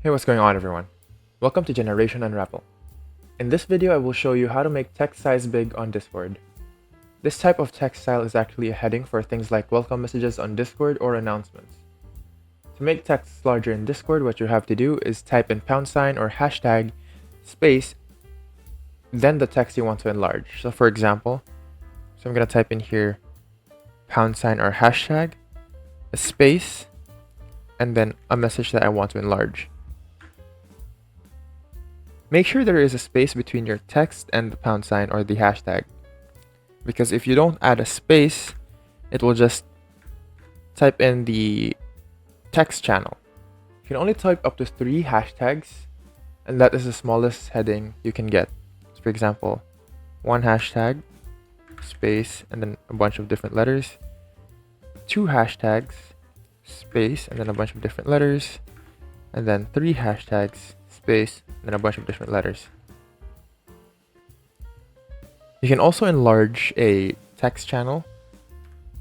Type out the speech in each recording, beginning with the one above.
Hey, what's going on everyone? Welcome to Generation Unravel. In this video I will show you how to make text size big on Discord. This type of text style is actually a heading for things like welcome messages on Discord or announcements. To make text larger in Discord, what you have to do is type in # or hashtag space, then the text you want to enlarge. So for example, I'm going to type in here # or hashtag, a space, and then a message that I want to enlarge. Make sure there is a space between your text and the # or the hashtag, because if you don't add a space, it will just type in the text channel. You can only type up to 3 hashtags, and that is the smallest heading you can get. So for example, 1 hashtag, space, and then a bunch of different letters, 2 hashtags, space, and then a bunch of different letters, and then 3 hashtags, space, and then a bunch of different letters. You can also enlarge a text channel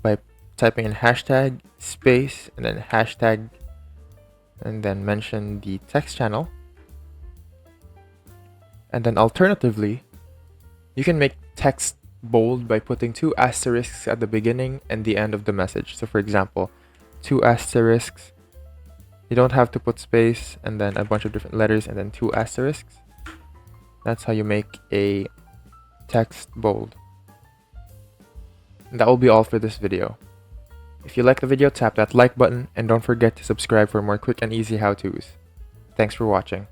by typing in hashtag, space, and then hashtag, and then mention the text channel. And then alternatively, you can make text bold by putting 2 asterisks at the beginning and the end of the message. So for example, 2 asterisks. You don't have to put space and then a bunch of different letters and then 2 asterisks. That's how you make a text bold. And that will be all for this video. If you like the video, tap that like button and don't forget to subscribe for more quick and easy how-tos. Thanks for watching.